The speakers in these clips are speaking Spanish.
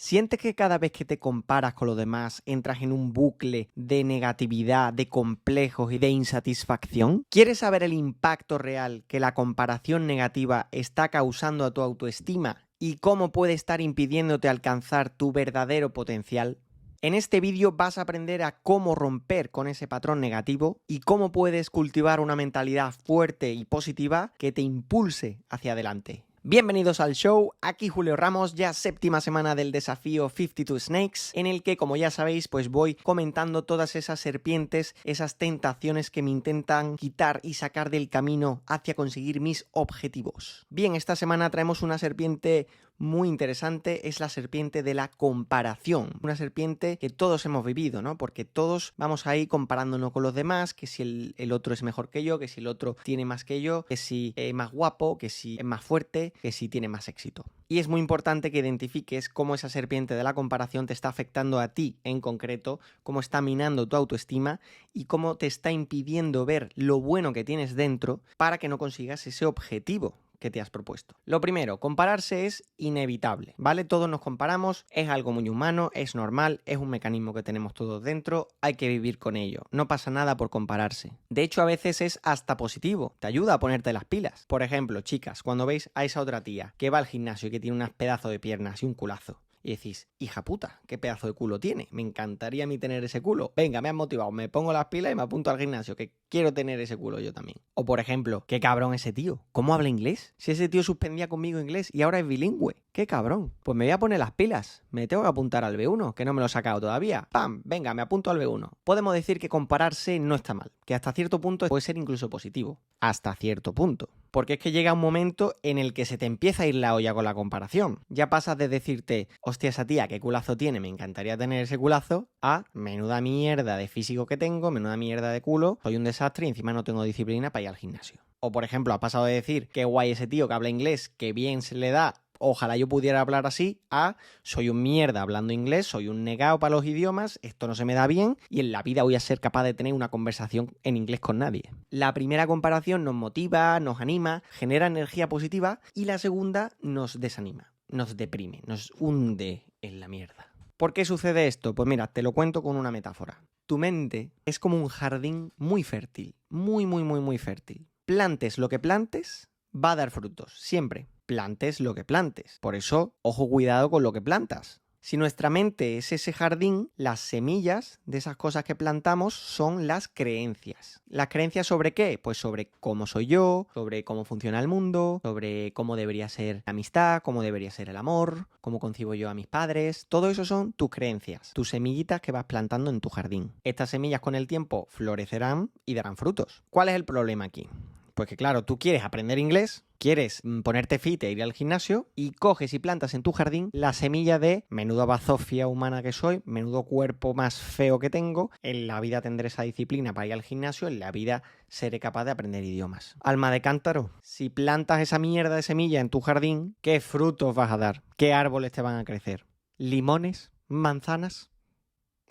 ¿Sientes que cada vez que te comparas con los demás entras en un bucle de negatividad, de complejos y de insatisfacción? ¿Quieres saber el impacto real que la comparación negativa está causando a tu autoestima y cómo puede estar impidiéndote alcanzar tu verdadero potencial? En este vídeo vas a aprender a cómo romper con ese patrón negativo y cómo puedes cultivar una mentalidad fuerte y positiva que te impulse hacia adelante. Bienvenidos al show, aquí Julio Ramos, ya séptima semana del desafío 52 Snakes, en el que, como ya sabéis, pues voy comentando todas esas serpientes, esas tentaciones que me intentan quitar y sacar del camino hacia conseguir mis objetivos. Bien, esta semana traemos una serpiente muy interesante, es la serpiente de la comparación, una serpiente que todos hemos vivido, ¿no? Porque todos vamos ahí comparándonos con los demás, que si el otro es mejor que yo, que si el otro tiene más que yo, que si es más guapo, que si es más fuerte, que si tiene más éxito. Y es muy importante que identifiques cómo esa serpiente de la comparación te está afectando a ti en concreto, cómo está minando tu autoestima y cómo te está impidiendo ver lo bueno que tienes dentro para que no consigas ese objetivo que te has propuesto. Lo primero, compararse es inevitable, ¿vale? Todos nos comparamos, es algo muy humano, es normal, es un mecanismo que tenemos todos dentro, hay que vivir con ello, no pasa nada por compararse. De hecho, a veces es hasta positivo, te ayuda a ponerte las pilas. Por ejemplo, chicas, cuando veis a esa otra tía que va al gimnasio y que tiene unas pedazos de piernas y un culazo, y decís, hija puta, qué pedazo de culo tiene, me encantaría a mí tener ese culo. Venga, me has motivado, me pongo las pilas y me apunto al gimnasio, que quiero tener ese culo yo también. O por ejemplo, qué cabrón ese tío, ¿cómo habla inglés? Si ese tío suspendía conmigo inglés y ahora es bilingüe, qué cabrón. Pues me voy a poner las pilas, me tengo que apuntar al B1, que no me lo he sacado todavía. ¡Pam! Venga, me apunto al B1. Podemos decir que compararse no está mal, que hasta cierto punto puede ser incluso positivo. Hasta cierto punto. Porque es que llega un momento en el que se te empieza a ir la olla con la comparación. Ya pasas de decirte, hostia, esa tía, qué culazo tiene, me encantaría tener ese culazo, a menuda mierda de físico que tengo, menuda mierda de culo, soy un desastre y encima no tengo disciplina para ir al gimnasio. O por ejemplo, ha pasado de decir, qué guay ese tío que habla inglés, qué bien se le da, ojalá yo pudiera hablar así, a soy un mierda hablando inglés, soy un negado para los idiomas, esto no se me da bien y en la vida voy a ser capaz de tener una conversación en inglés con nadie. La primera comparación nos motiva, nos anima, genera energía positiva y la segunda nos desanima, nos deprime, nos hunde en la mierda. ¿Por qué sucede esto? Pues mira, te lo cuento con una metáfora. Tu mente es como un jardín muy fértil, muy fértil. Plantes lo que plantes, va a dar frutos, siempre. Plantes lo que plantes. Por eso, ojo, cuidado con lo que plantas. Si nuestra mente es ese jardín, las semillas de esas cosas que plantamos son las creencias. ¿Las creencias sobre qué? Pues sobre cómo soy yo, sobre cómo funciona el mundo, sobre cómo debería ser la amistad, cómo debería ser el amor, cómo concibo yo a mis padres. Todo eso son tus creencias, tus semillitas que vas plantando en tu jardín. Estas semillas con el tiempo florecerán y darán frutos. ¿Cuál es el problema aquí? Pues que claro, tú quieres aprender inglés, quieres ponerte fit e ir al gimnasio y coges y plantas en tu jardín la semilla de menuda bazofia humana que soy, menudo cuerpo más feo que tengo, en la vida tendré esa disciplina para ir al gimnasio, en la vida seré capaz de aprender idiomas. Alma de cántaro, si plantas esa mierda de semilla en tu jardín, ¿qué frutos vas a dar? ¿Qué árboles te van a crecer? ¿Limones? ¿Manzanas?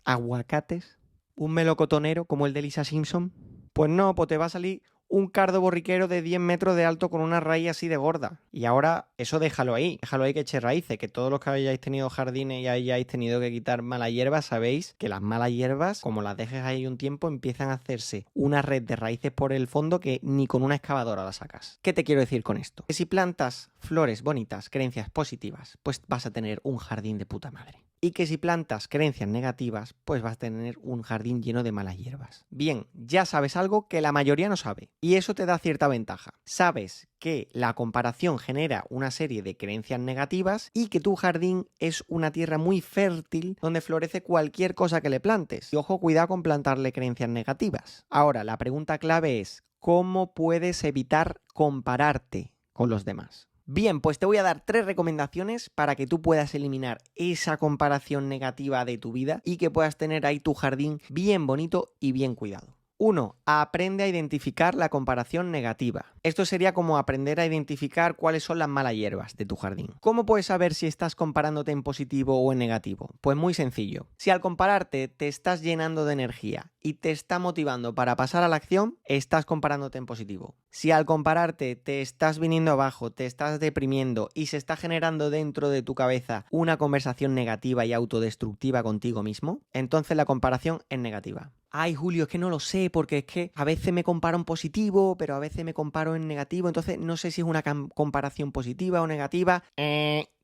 ¿Aguacates? ¿Un melocotonero como el de Lisa Simpson? Pues no, pues te va a salir un cardo borriquero de 10 metros de alto con una raíz así de gorda. Y ahora eso déjalo ahí que eche raíces, que todos los que hayáis tenido jardines y hayáis tenido que quitar malas hierbas, sabéis que las malas hierbas, como las dejes ahí un tiempo, empiezan a hacerse una red de raíces por el fondo que ni con una excavadora la sacas. ¿Qué te quiero decir con esto? Que si plantas flores bonitas, creencias positivas, pues vas a tener un jardín de puta madre. Y que si plantas creencias negativas, pues vas a tener un jardín lleno de malas hierbas. Bien, ya sabes algo que la mayoría no sabe, y eso te da cierta ventaja. Sabes que la comparación genera una serie de creencias negativas y que tu jardín es una tierra muy fértil donde florece cualquier cosa que le plantes. Y ojo, cuidado con plantarle creencias negativas. Ahora, la pregunta clave es, ¿cómo puedes evitar compararte con los demás? Bien, pues te voy a dar 3 recomendaciones para que tú puedas eliminar esa comparación negativa de tu vida y que puedas tener ahí tu jardín bien bonito y bien cuidado. 1. Aprende a identificar la comparación negativa. Esto sería como aprender a identificar cuáles son las malas hierbas de tu jardín. ¿Cómo puedes saber si estás comparándote en positivo o en negativo? Pues muy sencillo. Si al compararte te estás llenando de energía y te está motivando para pasar a la acción, estás comparándote en positivo. Si al compararte te estás viniendo abajo, te estás deprimiendo y se está generando dentro de tu cabeza una conversación negativa y autodestructiva contigo mismo, entonces la comparación es negativa. Ay, Julio, es que no lo sé, porque es que a veces me comparo en positivo, pero a veces me comparo en negativo, entonces no sé si es una comparación positiva o negativa.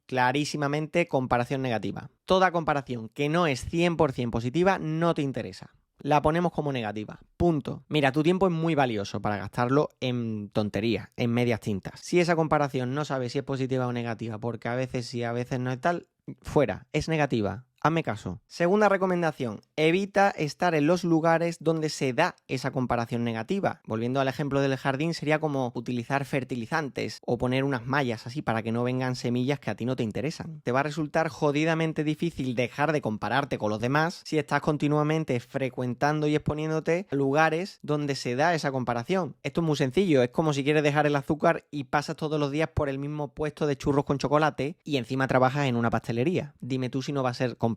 Clarísimamente comparación negativa. Toda comparación que no es 100% positiva no te interesa. La ponemos como negativa. Punto. Mira, tu tiempo es muy valioso para gastarlo en tonterías, en medias tintas. Si esa comparación no sabes si es positiva o negativa, porque a veces sí, a veces no es tal, fuera, es negativa. Hazme caso. Segunda recomendación, evita estar en los lugares donde se da esa comparación negativa. Volviendo al ejemplo del jardín, sería como utilizar fertilizantes o poner unas mallas así para que no vengan semillas que a ti no te interesan. Te va a resultar jodidamente difícil dejar de compararte con los demás si estás continuamente frecuentando y exponiéndote a lugares donde se da esa comparación. Esto es muy sencillo, es como si quieres dejar el azúcar y pasas todos los días por el mismo puesto de churros con chocolate y encima trabajas en una pastelería. Dime tú si no va a ser complicado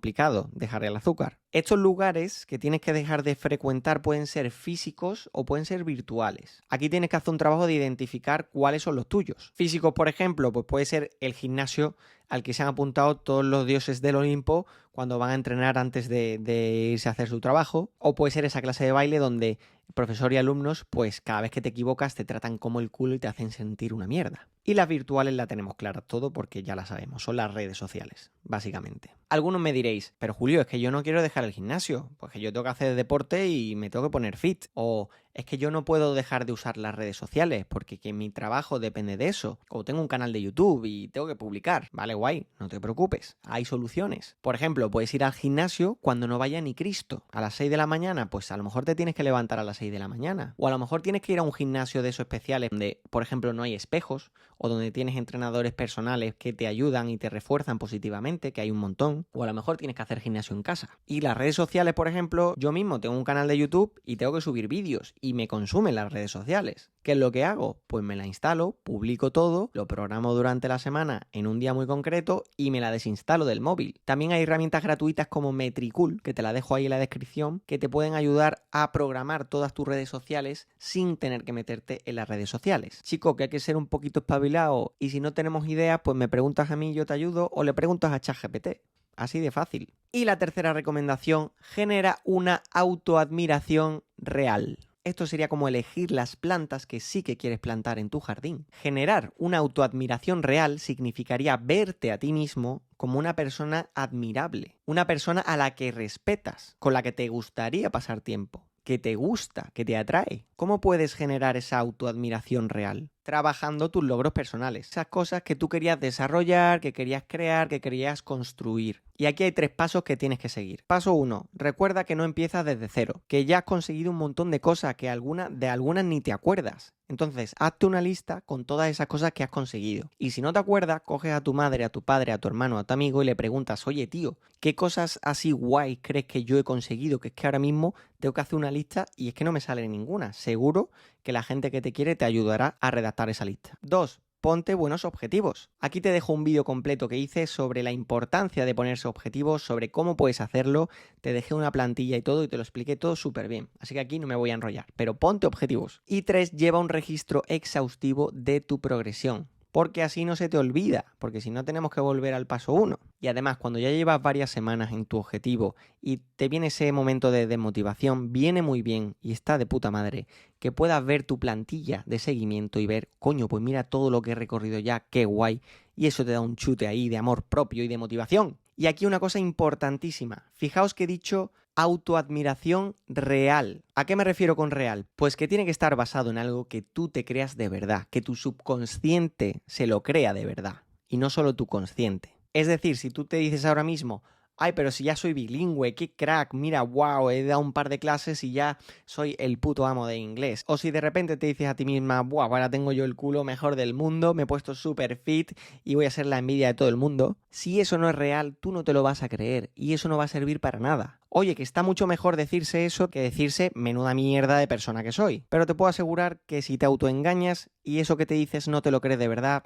dejar el azúcar. Estos lugares que tienes que dejar de frecuentar pueden ser físicos o pueden ser virtuales. Aquí tienes que hacer un trabajo de identificar cuáles son los tuyos. Físicos, por ejemplo, pues puede ser el gimnasio al que se han apuntado todos los dioses del Olimpo cuando van a entrenar antes de irse a hacer su trabajo, o puede ser esa clase de baile donde profesor y alumnos, pues cada vez que te equivocas te tratan como el culo y te hacen sentir una mierda. Y las virtuales la tenemos clara todo porque ya la sabemos, son las redes sociales, básicamente. Algunos me diréis, pero Julio, es que yo no quiero dejar el gimnasio, pues que yo tengo que hacer deporte y me tengo que poner fit, o es que yo no puedo dejar de usar las redes sociales porque que mi trabajo depende de eso, o tengo un canal de YouTube y tengo que publicar. Vale, guay, no te preocupes, hay soluciones. Por ejemplo, puedes ir al gimnasio cuando no vaya ni Cristo. A las 6 de la mañana, pues a lo mejor te tienes que levantar a las 6 de la mañana. O a lo mejor tienes que ir a un gimnasio de esos especiales donde, por ejemplo, no hay espejos, o donde tienes entrenadores personales que te ayudan y te refuerzan positivamente, que hay un montón. O a lo mejor tienes que hacer gimnasio en casa. Y las redes sociales, por ejemplo, yo mismo tengo un canal de YouTube y tengo que subir vídeos y me consumen las redes sociales. ¿Qué es lo que hago? Pues me la instalo, publico todo, lo programo durante la semana en un día muy concreto y me la desinstalo del móvil. También hay herramientas gratuitas como Metricool, que te la dejo ahí en la descripción, que te pueden ayudar a programar todas tus redes sociales sin tener que meterte en las redes sociales. Chico, que hay que ser un poquito espabilado y si no tenemos ideas, pues me preguntas a mí, yo te ayudo, o le preguntas a ChatGPT. Así de fácil. Y la tercera recomendación, genera una autoadmiración real. Esto sería como elegir las plantas que sí que quieres plantar en tu jardín. Generar una autoadmiración real significaría verte a ti mismo como una persona admirable, una persona a la que respetas, con la que te gustaría pasar tiempo, que te gusta, que te atrae. ¿Cómo puedes generar esa autoadmiración real? Trabajando tus logros personales, esas cosas que tú querías desarrollar, que querías crear, que querías construir. Y aquí hay 3 pasos que tienes que seguir. Paso 1, recuerda que no empiezas desde cero, que ya has conseguido un montón de cosas que de algunas ni te acuerdas. Entonces, hazte una lista con todas esas cosas que has conseguido. Y si no te acuerdas, coges a tu madre, a tu padre, a tu hermano, a tu amigo y le preguntas, oye tío, ¿qué cosas así guay crees que yo he conseguido? Que es que ahora mismo tengo que hacer una lista y es que no me sale ninguna. Seguro que la gente que te quiere te ayudará a redactar esa lista. 2. Ponte buenos objetivos. Aquí te dejo un vídeo completo que hice sobre la importancia de ponerse objetivos, sobre cómo puedes hacerlo. Te dejé una plantilla y todo y te lo expliqué todo súper bien. Así que aquí no me voy a enrollar, pero ponte objetivos. Y 3, lleva un registro exhaustivo de tu progresión. Porque así no se te olvida, porque si no tenemos que volver al paso 1. Y además, cuando ya llevas varias semanas en tu objetivo y te viene ese momento de desmotivación, viene muy bien y está de puta madre que puedas ver tu plantilla de seguimiento y ver, coño, pues mira todo lo que he recorrido ya, qué guay. Y eso te da un chute ahí de amor propio y de motivación. Y aquí una cosa importantísima. Fijaos que he dicho autoadmiración real. ¿A qué me refiero con real? Pues que tiene que estar basado en algo que tú te creas de verdad, que tu subconsciente se lo crea de verdad y no solo tu consciente. Es decir, si tú te dices ahora mismo, Ay, pero si ya soy bilingüe, qué crack, mira, wow, he dado un par de clases y ya soy el puto amo de inglés. O si de repente te dices a ti misma, wow, ahora tengo yo el culo mejor del mundo, me he puesto súper fit y voy a ser la envidia de todo el mundo. Si eso no es real, tú no te lo vas a creer y eso no va a servir para nada. Oye, que está mucho mejor decirse eso que decirse menuda mierda de persona que soy. Pero te puedo asegurar que si te autoengañas y eso que te dices no te lo crees de verdad,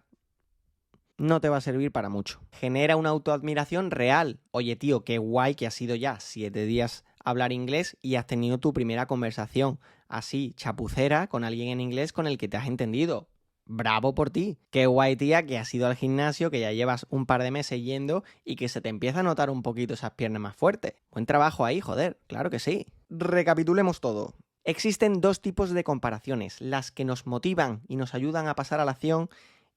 no te va a servir para mucho. Genera una autoadmiración real. Oye, tío, qué guay que has ido ya 7 días a hablar inglés y has tenido tu primera conversación así, chapucera, con alguien en inglés con el que te has entendido. Bravo por ti. Qué guay, tía, que has ido al gimnasio, que ya llevas un par de meses yendo y que se te empieza a notar un poquito esas piernas más fuertes. Buen trabajo ahí, joder, claro que sí. Recapitulemos todo. Existen dos tipos de comparaciones, las que nos motivan y nos ayudan a pasar a la acción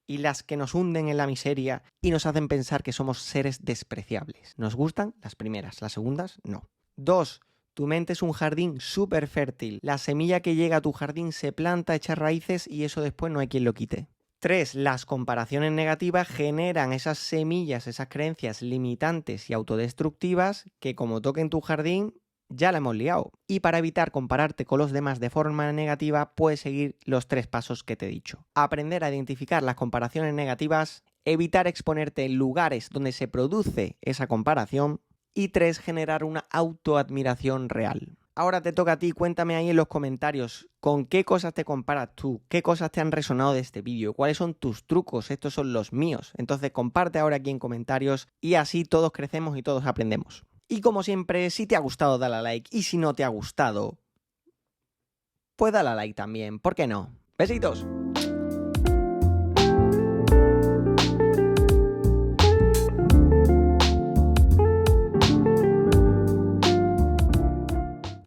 y las que nos hunden en la miseria y nos hacen pensar que somos seres despreciables. ¿Nos gustan? Las primeras, las segundas, no. 2. Tu mente es un jardín súper fértil. La semilla que llega a tu jardín se planta, echa raíces y eso después no hay quien lo quite. 3. Las comparaciones negativas generan esas semillas, esas creencias limitantes y autodestructivas que como toquen tu jardín ya la hemos liado. Y para evitar compararte con los demás de forma negativa, puedes seguir los 3 pasos que te he dicho. Aprender a identificar las comparaciones negativas, evitar exponerte en lugares donde se produce esa comparación y 3. Generar una autoadmiración real. Ahora te toca a ti, cuéntame ahí en los comentarios con qué cosas te comparas tú, qué cosas te han resonado de este vídeo, cuáles son tus trucos, estos son los míos. Entonces comparte ahora aquí en comentarios y así todos crecemos y todos aprendemos. Y como siempre, si te ha gustado, dale a like. Y si no te ha gustado, pues dale a like también. ¿Por qué no? ¡Besitos!